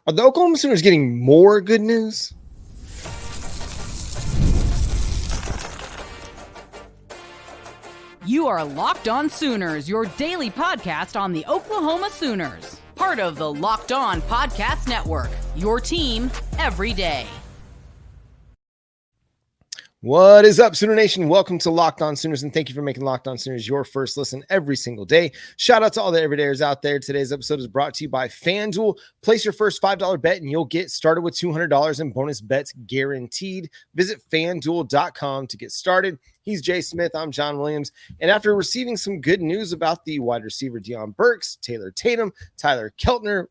Are the Oklahoma Sooners getting more good news? You are Locked On Sooners, your daily podcast on the Oklahoma Sooners. Part of the Locked On Podcast Network, your team every day. What is up, Sooner Nation? Welcome to Locked On Sooners, and thank you for making Locked On Sooners your first listen every single day. Shout out to all the everydayers out there. Today's episode is brought to you by FanDuel. Place your first $5 bet, and you'll get started with $200 in bonus bets guaranteed. Visit FanDuel.com to get started. He's Jay Smith. I'm John Williams. And after receiving some good news about the wide receiver Deion Burks, Taylor Tatum, Tyler Keltner,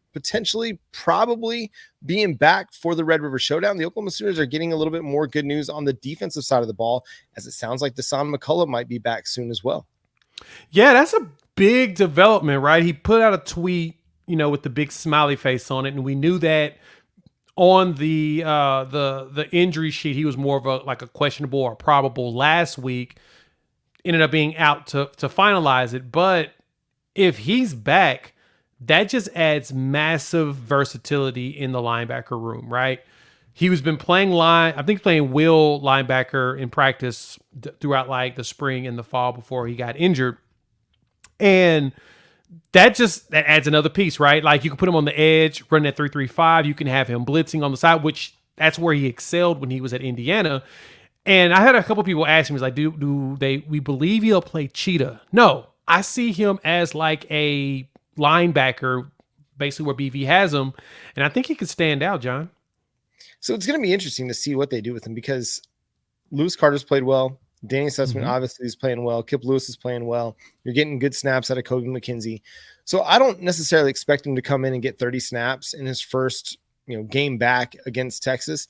probably being back for the Red River Showdown, the Oklahoma Sooners are getting a little bit more good news on the defensive side of the ball, as it sounds like Dasan McCullough might be back soon as well. Yeah, that's a big development, right? He put out a tweet, with the big smiley face on it, and we knew that on the injury sheet he was more of a questionable or probable last week. Ended up being out to finalize it, but if he's back, that just adds massive versatility in the linebacker room, right? He was been playing playing will linebacker in practice throughout like the spring and the fall before he got injured. And that adds another piece, right? Like you can put him on the edge, run that 3-3-5. You can have him blitzing on the side, which that's where he excelled when he was at Indiana. And I had a couple people ask me, like, we believe he'll play cheetah? No, I see him as like a linebacker, basically where BV has him. And I think he could stand out, John. So it's going to be interesting to see what they do with him, because Lewis Carter's played well. Danny Sussman obviously is playing well. Kip Lewis is playing well. You're getting good snaps out of Kogan McKenzie. So I don't necessarily expect him to come in and get 30 snaps in his first, game back against Texas,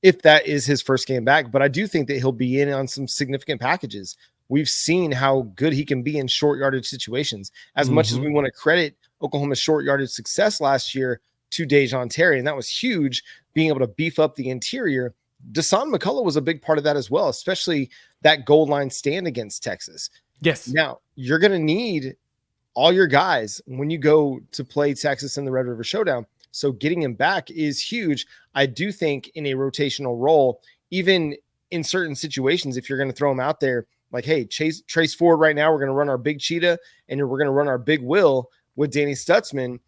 if that is his first game back. But I do think that he'll be in on some significant packages. We've seen how good he can be in short yardage situations. As much as we want to credit Oklahoma's short yardage success last year to Dejon Terry, and that was huge, being able to beef up the interior, Dasan McCullough was a big part of that as well, especially that goal line stand against Texas. Yes. Now, you're going to need all your guys when you go to play Texas in the Red River Showdown. So getting him back is huge. I do think in a rotational role, even in certain situations, if you're going to throw him out there, like, hey, trace forward right now, we're going to run our big cheetah and we're going to run our big will with Danny Stutzman.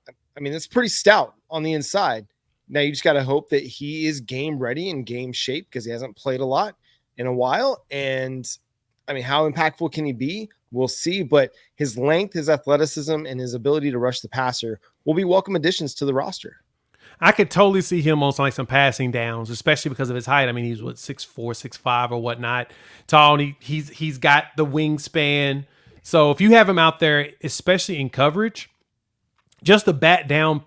I mean, that's pretty stout on the inside. Now you just got to hope that he is game ready and game shape, because he hasn't played a lot in a while. And I mean, how impactful can he be? We'll see. But his length, his athleticism, and his ability to rush the passer will be welcome additions to the roster. I could totally see him on some passing downs, especially because of his height. I mean, he's 6'4", 6'5", or whatnot, tall. And he's got the wingspan. So if you have him out there, especially in coverage, just the bat down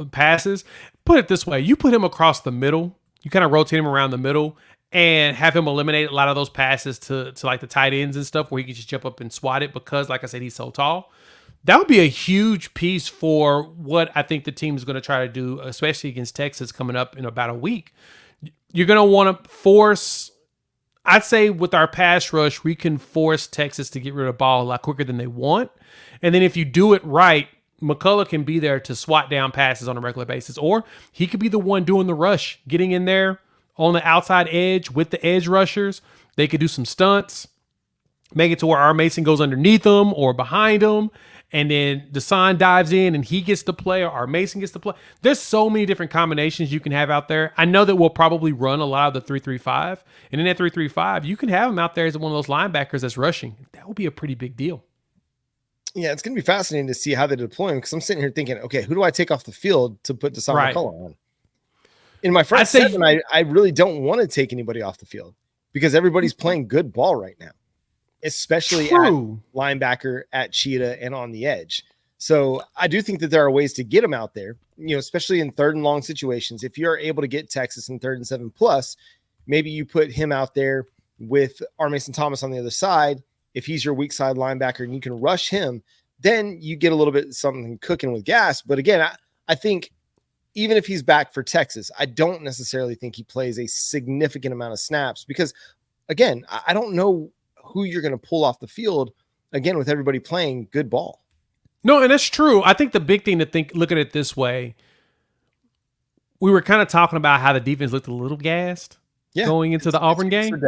passes. Put it this way: you put him across the middle, you kind of rotate him around the middle, and have him eliminate a lot of those passes to like the tight ends and stuff, where he can just jump up and swat it, because, like I said, he's so tall. That would be a huge piece for what I think the team is going to try to do, especially against Texas coming up in about a week. You're going to want to force, I'd say with our pass rush, we can force Texas to get rid of the ball a lot quicker than they want. And then if you do it right, McCullough can be there to swat down passes on a regular basis, or he could be the one doing the rush, getting in there on the outside edge with the edge rushers. They could do some stunts, make it to where our Mason goes underneath them or behind them, and then Dasan dives in and he gets to play, or our Mason gets to play. There's so many different combinations you can have out there. I know that we'll probably run a lot of the 3-3-5, and in that 3-3-5, you can have him out there as one of those linebackers that's rushing. That would be a pretty big deal. Yeah, it's going to be fascinating to see how they deploy him, because I'm sitting here thinking, okay, who do I take off the field to put Dasan McCullough on? In my front seven, I really don't want to take anybody off the field, because everybody's playing good ball right now, especially at linebacker, at cheetah, and on the edge. So I do think that there are ways to get him out there, especially in third and long situations. If you're able to get Texas in 3rd and 7+, maybe you put him out there with R. Mason Thomas on the other side. If he's your weak side linebacker and you can rush him, then you get a little bit something cooking with gas. But again, I think even if he's back for Texas, I don't necessarily think he plays a significant amount of snaps, because again, I don't know who you're going to pull off the field again with everybody playing good ball. No, and that's true. I think the big thing to look at it this way: we were kind of talking about how the defense looked a little gassed going into the Auburn game.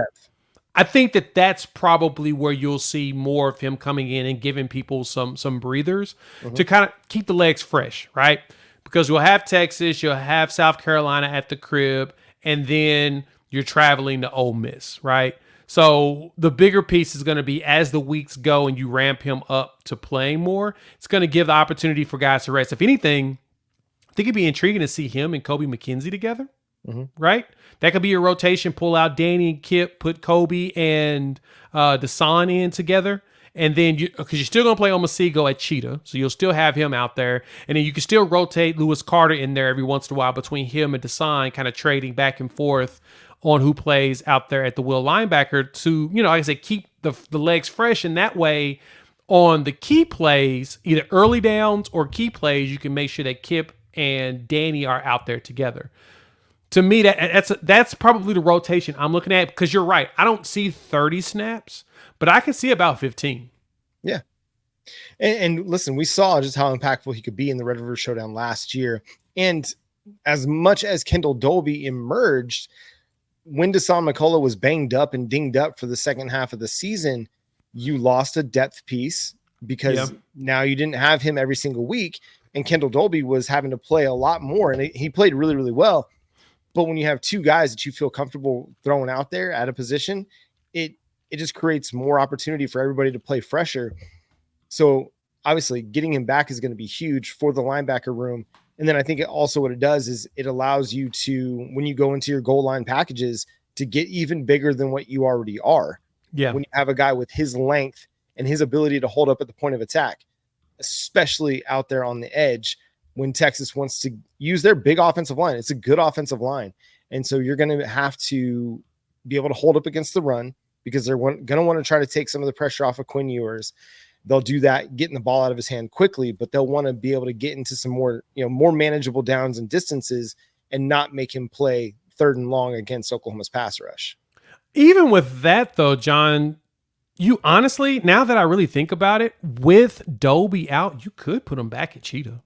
I think that that's probably where you'll see more of him coming in and giving people some breathers to kind of keep the legs fresh, right? Because you'll have Texas, you'll have South Carolina at the crib, and then you're traveling to Ole Miss, right? So the bigger piece is going to be as the weeks go and you ramp him up to playing more, it's going to give the opportunity for guys to rest. If anything, I think it'd be intriguing to see him and Kobe McKenzie together, right? That could be a rotation. Pull out Danny and Kip, put Kobe and Dasan in together. And then, because you're still going to play Omosigho at Cheetah, so you'll still have him out there. And then you can still rotate Lewis Carter in there every once in a while between him and Dasan, kind of trading back and forth on who plays out there at the will linebacker to, like I said, keep the legs fresh. And that way, on the key plays, either early downs or key plays, you can make sure that Kip and Danny are out there together. To me, that's probably the rotation I'm looking at, because you're right. I don't see 30 snaps, but I can see about 15. Yeah. And listen, we saw just how impactful he could be in the Red River Showdown last year. And as much as Kendall Dolby emerged, when Dasan McCullough was banged up and dinged up for the second half of the season, you lost a depth piece because now you didn't have him every single week. And Kendall Dolby was having to play a lot more, and he played really, really well. But when you have two guys that you feel comfortable throwing out there at a position, it just creates more opportunity for everybody to play fresher. So obviously getting him back is going to be huge for the linebacker room. And then I think what it does is it allows you to, when you go into your goal line packages, to get even bigger than what you already are. Yeah. When you have a guy with his length and his ability to hold up at the point of attack, especially out there on the edge, when Texas wants to use their big offensive line. It's a good offensive line. And so you're going to have to be able to hold up against the run, because they're going to want to try to take some of the pressure off of Quinn Ewers. They'll do that, getting the ball out of his hand quickly, but they'll want to be able to get into some more manageable downs and distances and not make him play third and long against Oklahoma's pass rush. Even with that though, John, you honestly, now that I really think about it, with Dolby out, you could put him back at Cheetah.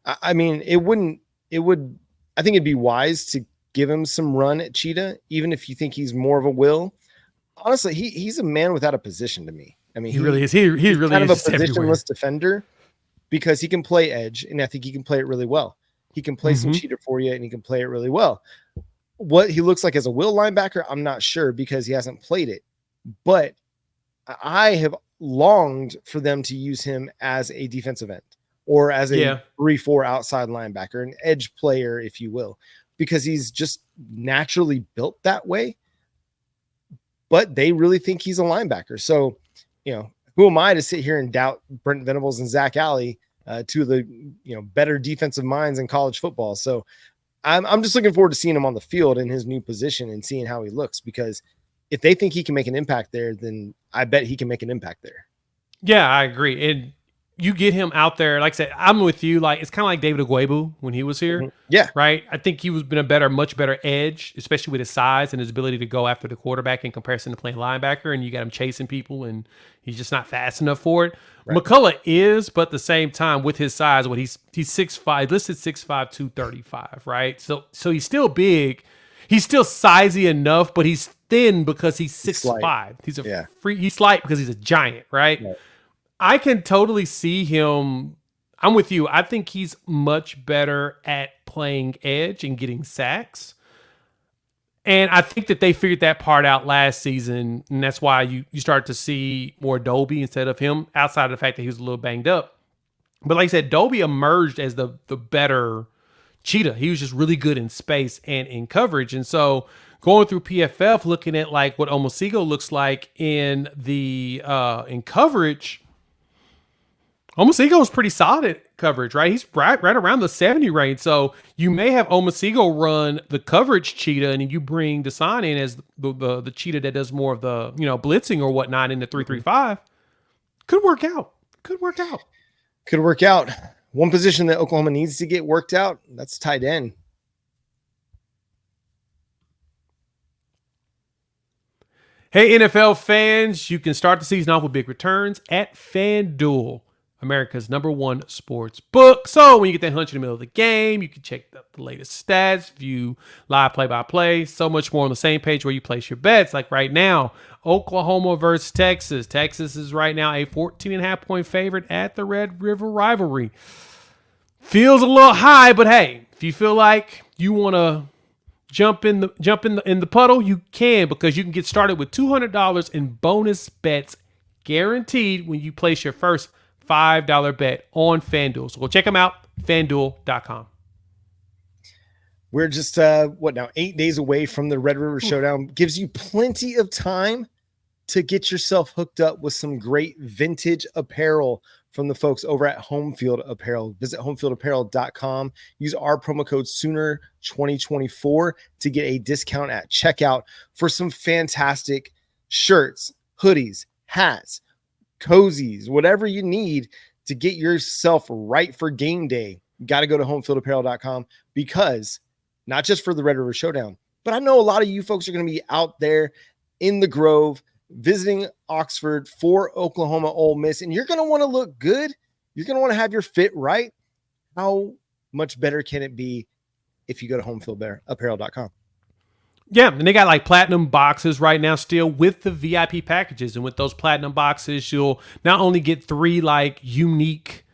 I mean, I think it'd be wise to give him some run at Cheetah, even if you think he's more of a will. Honestly, he's a man without a position to me. I mean, he really is. He really kind is of a positionless everywhere. Defender, because he can play edge, and I think he can play it really well. He can play some Cheetah for you, and he can play it really well. What he looks like as a will linebacker, I'm not sure, because he hasn't played it. But I have longed for them to use him as a defensive end, or as a 3-4 outside linebacker, an edge player, if you will, because he's just naturally built that way. But they really think he's a linebacker. So, who am I to sit here and doubt Brent Venables and Zach Alley, two of the better defensive minds in college football? So I'm just looking forward to seeing him on the field in his new position and seeing how he looks, because if they think he can make an impact there, then I bet he can make an impact there. Yeah, I agree. And you get him out there, like I said, I'm with you. Like, it's kind of like David Agwebu when he was here. Yeah. Right. I think he was been much better edge, especially with his size and his ability to go after the quarterback in comparison to playing linebacker. And you got him chasing people, and he's just not fast enough for it. Right. McCullough is, but at the same time, with his size, he's 6'5", listed 6'5", 235, right? So he's still big. He's still sizey enough, but he's thin because he's 6'5". He's he's slight because he's a giant, right? I can totally see him. I'm with you. I think he's much better at playing edge and getting sacks. And I think that they figured that part out last season, and that's why you start to see more Dolby instead of him, outside of the fact that he was a little banged up. But like I said, Dolby emerged as the better Cheetah. He was just really good in space and in coverage. And so going through PFF, looking at like what Omosigho looks like in the in coverage, Omosigho is pretty solid at coverage, right? He's right around the 70 range. So you may have Omosigho run the coverage Cheetah, and then you bring Dasan in as the Cheetah that does more of the blitzing or whatnot in the 3-3-5. Could work out. Could work out. One position that Oklahoma needs to get worked out, that's tight end. Hey, NFL fans, you can start the season off with big returns at FanDuel. America's #1 sports book. So when you get that hunch in the middle of the game, you can check the latest stats, view live play-by-play, so much more on the same page where you place your bets. Like right now, Oklahoma versus Texas. Texas is right now a 14.5-point favorite at the Red River rivalry. Feels a little high, but hey, if you feel like you want to jump in the puddle, you can, because you can get started with $200 in bonus bets guaranteed when you place your first $5 bet on FanDuel. So go check them out, FanDuel.com. We're just 8 days away from the Red River Showdown. Gives you plenty of time to get yourself hooked up with some great vintage apparel from the folks over at Home Field Apparel. Visit homefieldapparel.com. Use our promo code Sooner2024 to get a discount at checkout for some fantastic shirts, hoodies, hats, cozies, whatever you need to get yourself right for game day. You got to go to homefieldapparel.com, because not just for the Red River Showdown, but I know a lot of you folks are going to be out there in the Grove visiting Oxford for Oklahoma Ole Miss, and you're going to want to look good. You're going to want to have your fit right. How much better can it be if you go to homefieldapparel.com? Yeah, and they got like platinum boxes right now still with the VIP packages. And with those platinum boxes, you'll not only get 3 like unique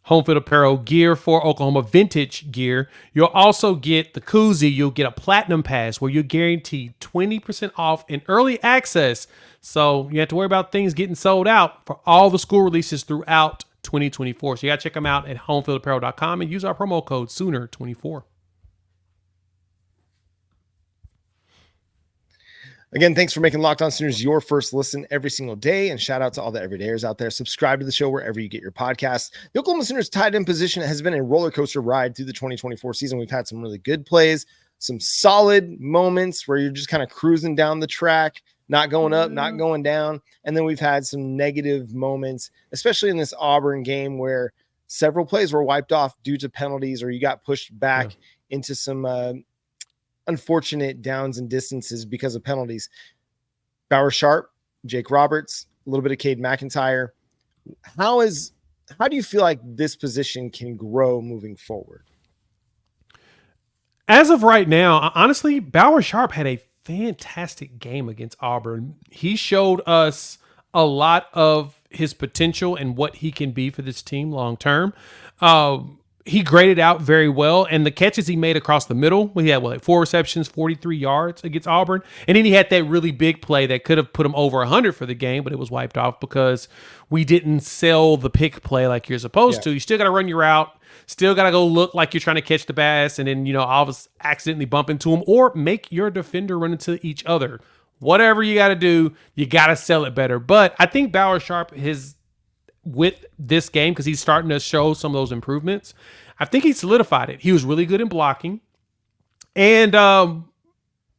Home Field Apparel gear for Oklahoma vintage gear, you'll also get the koozie. You'll get a platinum pass where you're guaranteed 20% off and early access. So you have to worry about things getting sold out for all the school releases throughout 2024. So you got to check them out at homefieldapparel.com and use our promo code Sooner24. Again, thanks for making Locked On Sooners your first listen every single day. And shout out to all the everydayers out there. Subscribe to the show wherever you get your podcasts. The Oklahoma Sooners tight end position has been a roller coaster ride through the 2024 season. We've had some really good plays, some solid moments where you're just kind of cruising down the track, not going up, not going down. And then we've had some negative moments, especially in this Auburn game where several plays were wiped off due to penalties, or you got pushed back into some unfortunate downs and distances because of penalties. Bauer Sharp, Jake Roberts, a little bit of Cade McIntyre. How do you feel like this position can grow moving forward? As of right now, honestly, Bauer Sharp had a fantastic game against Auburn. He showed us a lot of his potential and what he can be for this team long term. He graded out very well, and the catches he made across the middle, he had 4 receptions, 43 yards against Auburn, and then he had that really big play that could have put him over 100 for the game, but it was wiped off because we didn't sell the pick play like you're supposed to. You still got to run your route, still got to go look like you're trying to catch the bass, and then all of us accidentally bump into him, or make your defender run into each other. Whatever you got to do, you got to sell it better. But I think Bauer Sharp with this game, because he's starting to show some of those improvements, I think he solidified it. He was really good in blocking, and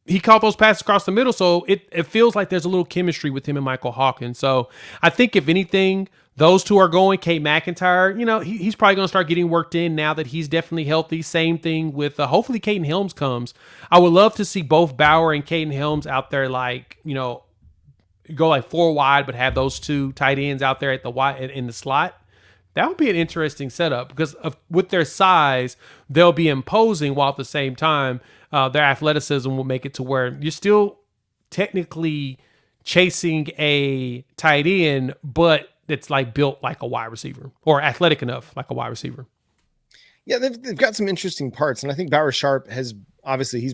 he caught those passes across the middle, so it feels like there's a little chemistry with him and Michael Hawkins. So I think if anything, those two are going. Cade McIntyre, he's probably going to start getting worked in now that he's definitely healthy. Same thing with hopefully Caden Helms comes. I would love to see both Bauer and Caden Helms out there, go like 4 wide, but have those 2 tight ends out there at the wide in the slot. That would be an interesting setup, because with their size, they'll be imposing, while at the same time, their athleticism will make it to where you're still technically chasing a tight end, but it's like built like a wide receiver, or athletic enough like a wide receiver. Yeah, they've got some interesting parts, and I think Bauer Sharp he's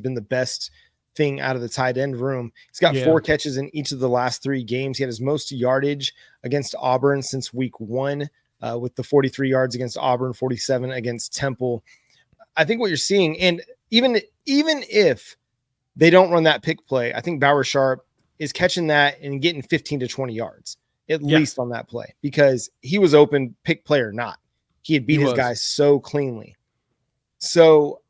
been the best thing out of the tight end room. He's got 4 catches in each of the last 3 games. He had his most yardage against Auburn since week 1, with the 43 yards against Auburn, 47 against Temple. I think what you're seeing, and even if they don't run that pick play, I think Bauer Sharp is catching that and getting 15 to 20 yards at least on that play, because he was open, pick play or not. He had beat his guys so cleanly. So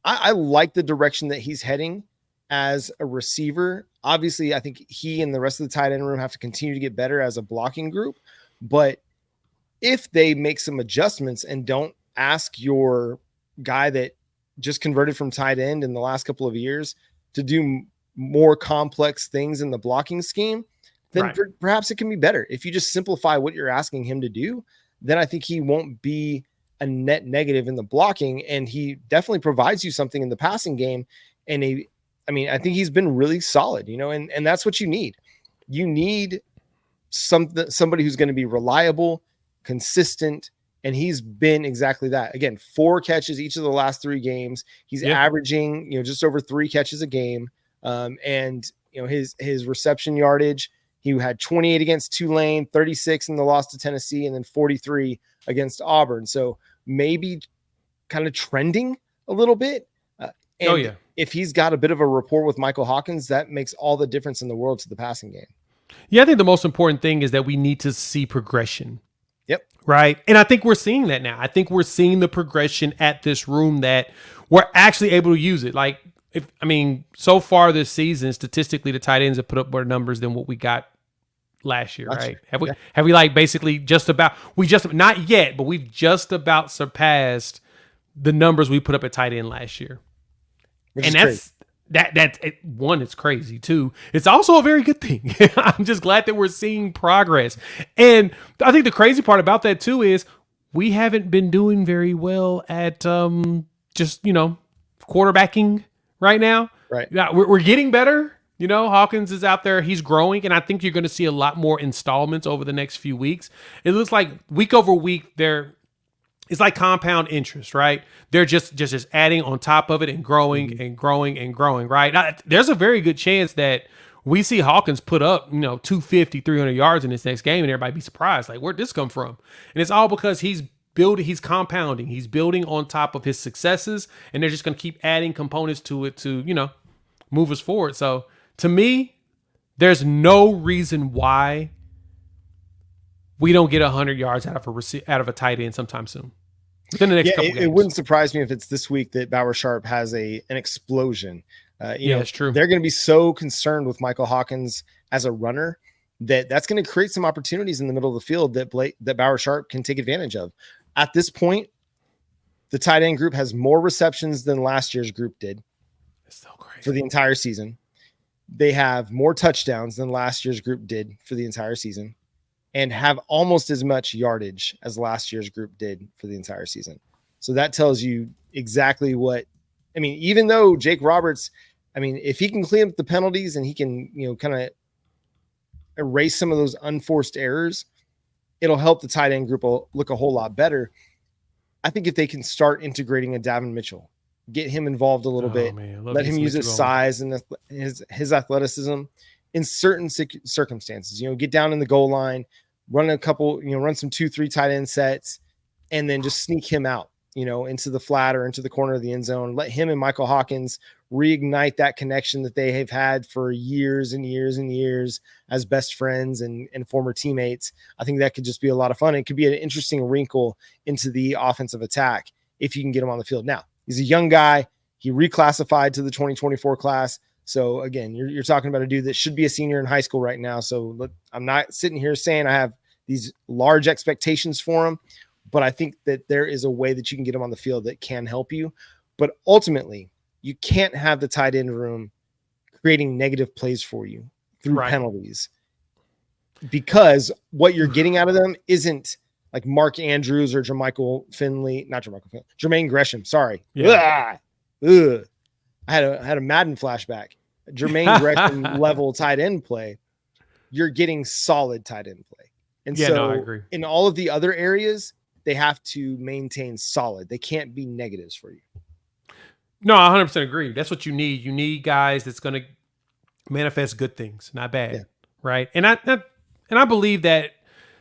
I like the direction that he's heading as a receiver. Obviously, I think he and the rest of the tight end room have to continue to get better as a blocking group. But if they make some adjustments and don't ask your guy that just converted from tight end in the last couple of years to do more complex things in the blocking scheme, then perhaps it can be better. If you just simplify what you're asking him to do, then I think he won't be a net negative in the blocking, and he definitely provides you something in the passing game. And I think he's been really solid, and that's what you need. You need somebody who's going to be reliable, consistent, and he's been exactly that. Again, 4 catches each of the last 3 games. He's averaging, just over 3 catches a game. And his reception yardage, he had 28 against Tulane, 36 in the loss to Tennessee, and then 43 against Auburn. So maybe kind of trending a little bit. If he's got a bit of a rapport with Michael Hawkins, that makes all the difference in the world to the passing game. Yeah, I think the most important thing is that we need to see progression. Yep. Right. And I think we're seeing that now. I think we're seeing the progression at this room that we're actually able to use it. Like, so far this season, statistically, the tight ends have put up better numbers than what we got last year, right? Have we like basically not yet, but we've just about surpassed the numbers we put up at tight end last year. And that's one, it's crazy. 2, it's also a very good thing. I'm just glad that we're seeing progress. And I think the crazy part about that too is we haven't been doing very well at quarterbacking right now. Right. Now we're getting better. Hawkins is out there. He's growing. And I think you're going to see a lot more installments over the next few weeks. It looks like week over week, it's like compound interest, right? They're just adding on top of it and growing and growing and growing, right? Now, there's a very good chance that we see Hawkins put up, 250, 300 yards in this next game, and everybody be surprised. Like, where'd this come from? And it's all because he's compounding. He's building on top of his successes, and they're just going to keep adding components to it to, move us forward. So, to me, there's no reason why we don't get 100 yards out of a tight end sometime soon. Within the next couple games. It wouldn't surprise me if it's this week that Bauer Sharp has an explosion. It's true. They're going to be so concerned with Michael Hawkins as a runner that's going to create some opportunities in the middle of the field that Bauer Sharp can take advantage of. At this point, the tight end group has more receptions than last year's group did. It's so crazy. For the entire season. They have more touchdowns than last year's group did for the entire season, and have almost as much yardage as last year's group did for the entire season. So that tells you exactly even though Jake Roberts, if he can clean up the penalties and he can, kind of erase some of those unforced errors, it'll help the tight end group look a whole lot better. I think if they can start integrating a Davin Mitchell, get him involved a little bit, let him use his size and his athleticism in certain circumstances, get down in the goal line, run a couple, run some 2-3 tight end sets, and then just sneak him out, into the flat or into the corner of the end zone. Let him and Michael Hawkins reignite that connection that they have had for years and years and years as best friends and former teammates. I think that could just be a lot of fun. It could be an interesting wrinkle into the offensive attack if you can get him on the field. Now, he's a young guy. He reclassified to the 2024 class. So again, you're talking about a dude that should be a senior in high school right now. So I'm not sitting here saying I have these large expectations for him, but I think that there is a way that you can get him on the field that can help you. But ultimately, you can't have the tight end room creating negative plays for you through penalties, because what you're getting out of them isn't like Mark Andrews or Jermaine Gresham. Sorry. Yeah. Ugh. I had a Madden flashback. Jermaine Gresham level tight end play. You're getting solid tight end play. And I agree. In all of the other areas, they have to maintain solid. They can't be negatives for you. No, I 100% agree. That's what you need. You need guys that's going to manifest good things, not bad, right? And I believe that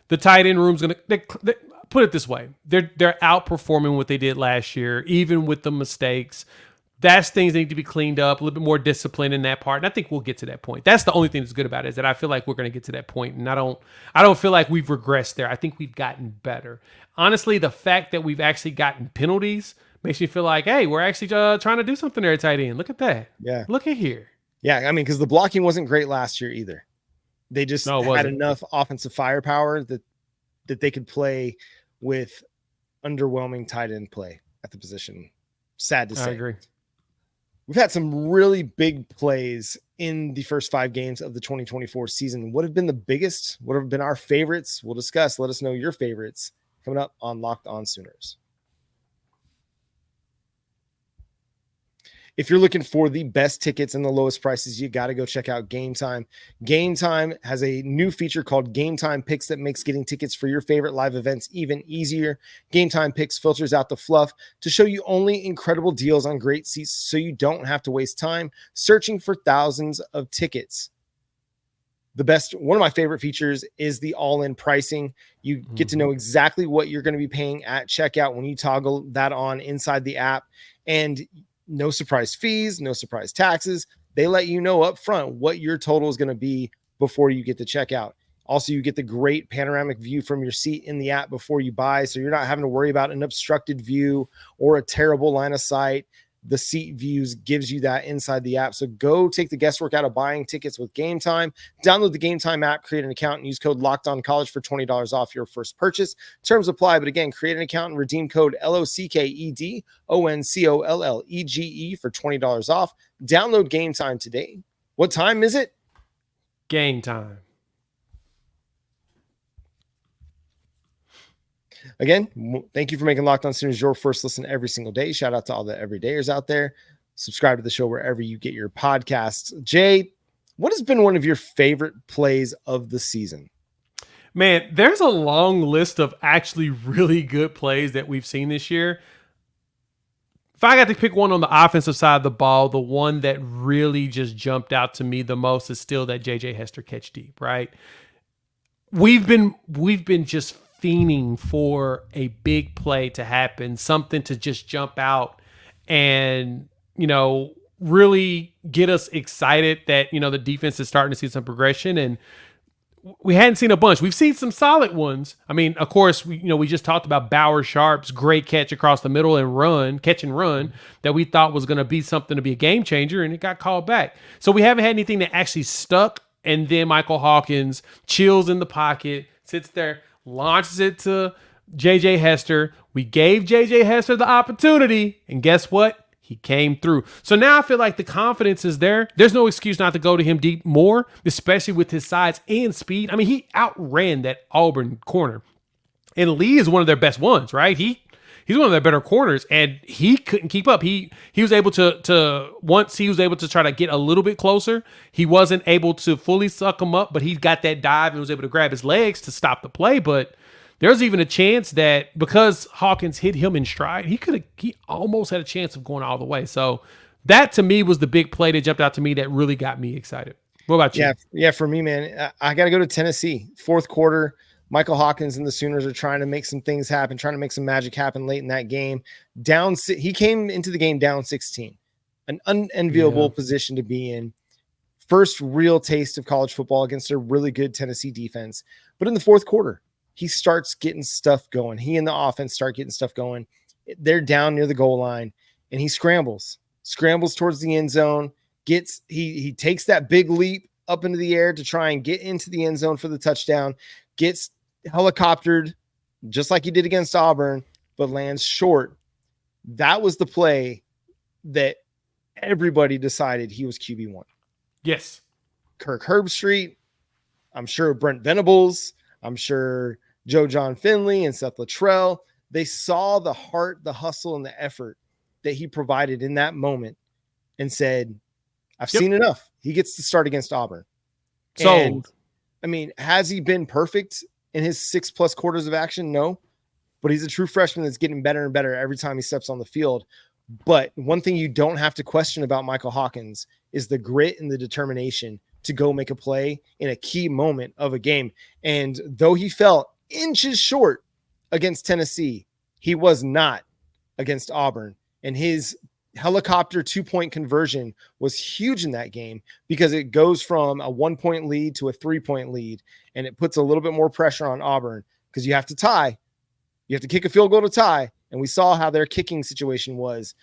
the tight end room's going to put it this way: they're outperforming what they did last year, even with the mistakes. That's things that need to be cleaned up, a little bit more discipline in that part. And I think we'll get to that point. That's the only thing that's good about it, is that I feel like we're going to get to that point. And I don't feel like we've regressed there. I think we've gotten better. Honestly, the fact that we've actually gotten penalties makes me feel like, hey, we're actually trying to do something there at tight end. Look at that. Yeah. Look at here. Yeah. Because the blocking wasn't great last year either. They just had enough offensive firepower that they could play with underwhelming tight end play at the position. Sad to say. I agree. We've had some really big plays in the first 5 games of the 2024 season. What have been the biggest? What have been our favorites? We'll discuss. Let us know your favorites coming up on Locked On Sooners. If you're looking for the best tickets and the lowest prices, you got to go check out Game Time. Game Time has a new feature called Game Time Picks that makes getting tickets for your favorite live events even easier. Game Time Picks filters out the fluff to show you only incredible deals on great seats so you don't have to waste time searching for thousands of tickets. One of my favorite features is the all-in pricing. You get to know exactly what you're going to be paying at checkout when you toggle that on inside the app, and no surprise fees, no surprise taxes. They let you know up front what your total is going to be before you get to checkout. Also, you get the great panoramic view from your seat in the app before you buy, so you're not having to worry about an obstructed view or a terrible line of sight. The seat views gives you that inside the app. So go take the guesswork out of buying tickets with Game Time. Download the Game Time app, create an account, and use code LOCKEDONCollege for $20 off your first purchase. Terms apply, but again, create an account and redeem code LOCKEDONCOLLEGE for $20 off. Download Game Time today. What time is it? Game time. Again, thank you for making Locked On Sooners your first listen every single day. Shout out to all the everydayers out there. Subscribe to the show wherever you get your podcasts. Jay, what has been one of your favorite plays of the season? Man, there's a long list of actually really good plays that we've seen this year. If I got to pick one on the offensive side of the ball, the one that really just jumped out to me the most is still that J.J. Hester catch deep, right? We've been just fiending for a big play to happen, something to just jump out and, really get us excited that, the defense is starting to see some progression. And we hadn't seen a bunch. We've seen some solid ones. I mean, of course, we just talked about Bauer Sharp's great catch across the middle and catch and run that we thought was going to be something to be a game changer, and it got called back. So we haven't had anything that actually stuck. And then Michael Hawkins chills in the pocket, sits there, launches it to J.J. Hester. We gave J.J. Hester the opportunity, and guess what? He came through. So now I feel like the confidence is there. There's no excuse not to go to him deep more, especially with his size and speed. I mean, he outran that Auburn corner. And Lee is one of their best ones, right? He's one of their better corners, and he couldn't keep up. He was able to once he was able to try to get a little bit closer, he wasn't able to fully suck him up, but he got that dive and was able to grab his legs to stop the play. But there's even a chance that because Hawkins hit him in stride, he almost had a chance of going all the way. So that to me was the big play that jumped out to me that really got me excited. What about you? Yeah, for me, man, I got to go to Tennessee. Fourth quarter, Michael Hawkins and the Sooners are trying to make some things happen, trying to make some magic happen late in that game. He came into the game down 16, an unenviable position to be in. First real taste of college football against a really good Tennessee defense. But in the fourth quarter, he starts getting stuff going. He and the offense start getting stuff going. They're down near the goal line, and he scrambles towards the end zone. He takes that big leap up into the air to try and get into the end zone for the touchdown. Gets helicoptered just like he did against Auburn, but lands short. That was the play that everybody decided he was QB1. Yes. Kirk Herbstreit, I'm sure Brent Venables, I'm sure Joe John Finley and Seth Luttrell, they saw the heart, the hustle, and the effort that he provided in that moment and said, I've seen enough. He gets to start against Auburn. So, and, I mean, has he been perfect in his 6+ quarters of action? No, but he's a true freshman that's getting better and better every time he steps on the field. But one thing you don't have to question about Michael Hawkins is the grit and the determination to go make a play in a key moment of a game. And though he fell inches short against Tennessee, he was not against Auburn. And his helicopter 2-point conversion was huge in that game because it goes from a 1-point lead to a 3-point lead. And it puts a little bit more pressure on Auburn because you have to tie. You have to kick a field goal to tie. And we saw how their kicking situation was.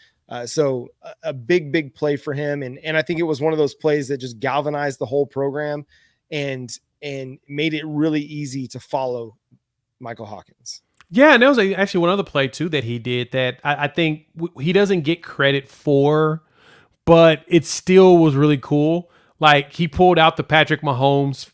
So a big play for him. And I think it was one of those plays that just galvanized the whole program and made it really easy to follow Michael Hawkins. Yeah, and there was actually one other play too that he did that I think he doesn't get credit for, but it still was really cool. Like he pulled out the Patrick Mahomes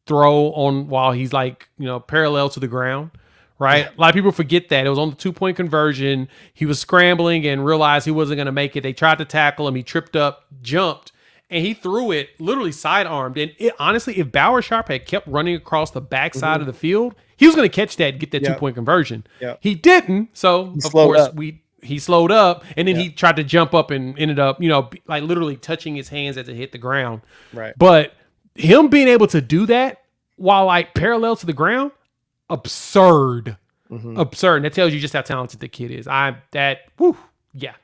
throw on while he's parallel to the ground, right? Yeah. A lot of people forget that. It was on the 2-point conversion. He was scrambling and realized he wasn't going to make it. They tried to tackle him. He tripped up, jumped, and he threw it literally sidearmed. And honestly, if Bauer Sharp had kept running across the backside of the field, he was going to catch that and get that 2-point conversion. Yep. He didn't. So, of course, he slowed up, and then he tried to jump up and ended up, like literally touching his hands as it hit the ground. Right. But him being able to do that while like parallel to the ground, absurd. Absurd. And that tells you just how talented the kid is. Yeah.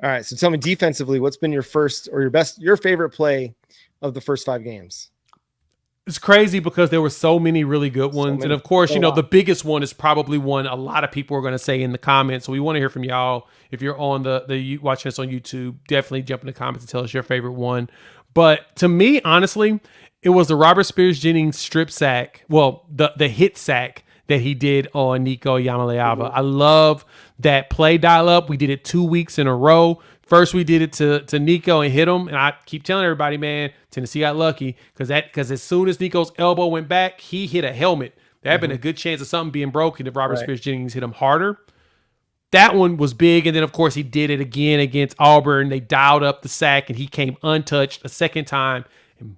All right. So tell me defensively, what's been your first or your favorite play of the first 5 games? It's crazy because there were so many really good ones. And of course, the biggest one is probably one a lot of people are going to say in the comments. So we want to hear from y'all. If you're on the watching us on YouTube, definitely jump in the comments and tell us your favorite one. But to me, honestly, it was the Robert Spears Jennings strip sack. Well, the hit sack that he did on Nico Yamaleava. I love that play dial up. We did it 2 weeks in a row. First, we did it to Nico and hit him. And I keep telling everybody, man, Tennessee got lucky because as soon as Nico's elbow went back, he hit a helmet. There had been a good chance of something being broken if Robert Spears Jennings hit him harder. That one was big. And then, of course, he did it again against Auburn. They dialed up the sack, and he came untouched a second time. And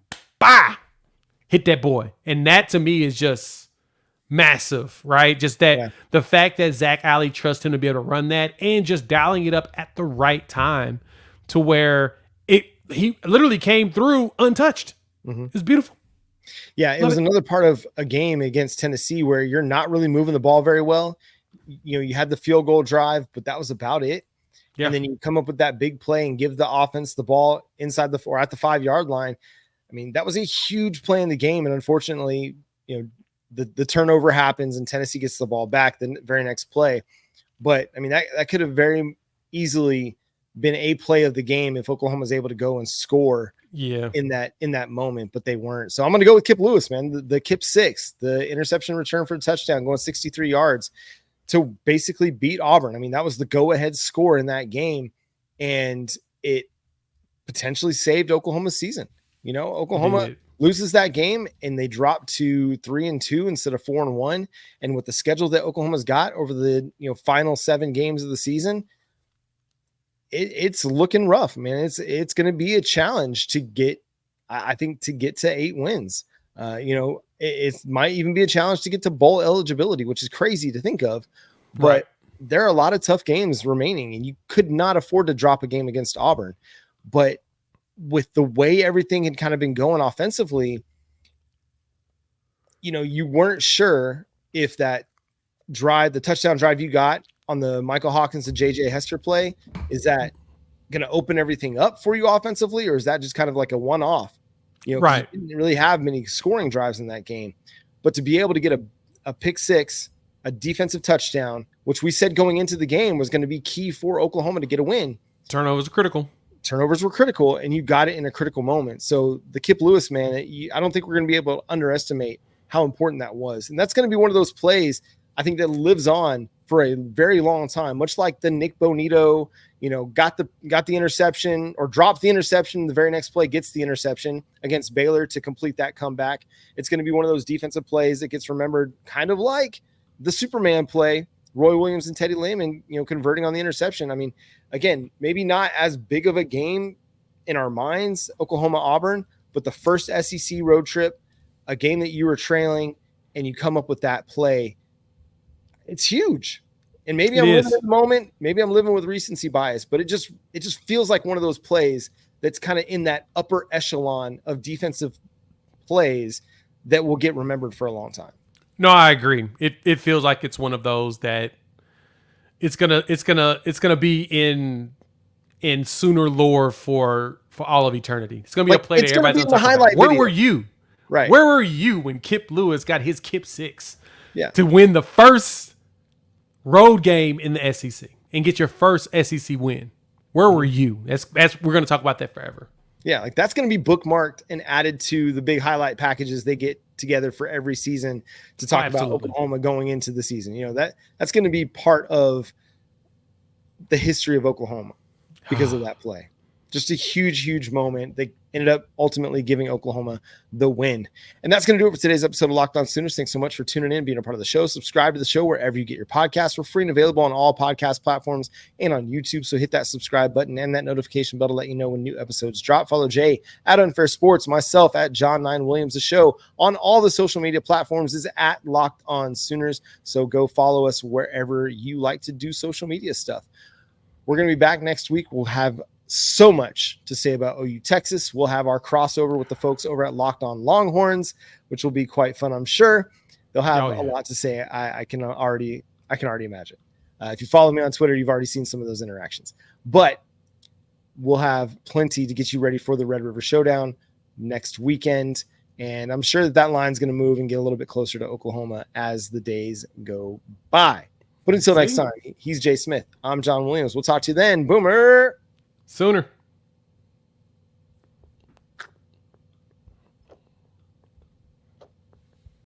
hit that boy. And that, to me, is just massive, right? Just that the fact that Zach Alley trusts him to be able to run that and just dialing it up at the right time to where he literally came through untouched. It's beautiful. Yeah, it was another part of a game against Tennessee where you're not really moving the ball very well. You had the field goal drive, but that was about it. Yeah. And then you come up with that big play and give the offense the ball inside or at the 5-yard line. I mean, that was a huge play in the game. And unfortunately, the turnover happens and Tennessee gets the ball back the very next play. But I mean, that could have very easily been a play of the game if Oklahoma was able to go and score in that moment, but they weren't. So I'm going to go with Kip Lewis, man. The Kip 6, the interception return for a touchdown, going 63 yards to basically beat Auburn. I mean, that was the go-ahead score in that game, and it potentially saved Oklahoma's season. Oklahoma loses that game and they drop to 3-2 instead of 4-1. And with the schedule that Oklahoma's got over the final 7 games of the season, it's looking rough, man. It's going to be a challenge to get to 8 wins. It might even be a challenge to get to bowl eligibility, which is crazy to think of, but there are a lot of tough games remaining and you could not afford to drop a game against Auburn. But with the way everything had kind of been going offensively, you weren't sure if that drive, the touchdown drive you got on the Michael Hawkins and JJ Hester play, is that going to open everything up for you offensively, or is that just kind of like a one-off? You didn't really have many scoring drives in that game, but to be able to get a pick 6, a defensive touchdown, which we said going into the game was going to be key for Oklahoma to get a win. Turnovers were critical, and you got it in a critical moment. So the Kip Lewis, man, I don't think we're going to be able to underestimate how important that was. And that's going to be one of those plays, I think, that lives on for a very long time, much like the Nick Bonito, got the interception or dropped the interception. The very next play gets the interception against Baylor to complete that comeback. It's going to be one of those defensive plays that gets remembered kind of like the Superman play, Roy Williams and Teddy Lehman, converting on the interception. I mean, again, maybe not as big of a game in our minds, Oklahoma-Auburn, but the first SEC road trip, a game that you were trailing, and you come up with that play, it's huge. And maybe I'm living in the moment. Maybe I'm living with recency bias, but it just feels like one of those plays that's kind of in that upper echelon of defensive plays that will get remembered for a long time. No, I agree. It feels like it's one of those that it's gonna be in Sooner lore for all of eternity. It's gonna be a play that everybody's gonna talk about. Where were you? Right. Where were you when Kip Lewis got his Kip 6 to win the first road game in the SEC and get your first SEC win? Where were you? That's we're gonna talk about that forever. Yeah, like that's going to be bookmarked and added to the big highlight packages they get together for every season to talk about Oklahoma going into the season. That's going to be part of the history of Oklahoma because of that play. Just a huge moment. They ended up ultimately giving Oklahoma the win. And that's going to do it for today's episode of Locked On Sooners. Thanks so much for tuning in, being a part of the show. Subscribe to the show wherever you get your podcasts. We're free and available on all podcast platforms and on YouTube. So hit that subscribe button and that notification bell to let you know when new episodes drop. Follow Jay at Unfair Sports, myself at John 9 Williams. The show on all the social media platforms is at Locked On Sooners. So go follow us wherever you like to do social media stuff. We're going to be back next week. We'll have so much to say about OU Texas. We'll have our crossover with the folks over at Locked On Longhorns, which will be quite fun, I'm sure. They'll have a lot to say. I can already imagine. If you follow me on Twitter, you've already seen some of those interactions. But we'll have plenty to get you ready for the Red River Showdown next weekend. And I'm sure that line's going to move and get a little bit closer to Oklahoma as the days go by. But until next time, he's Jay Smith. I'm John Williams. We'll talk to you then. Boomer. Sooner.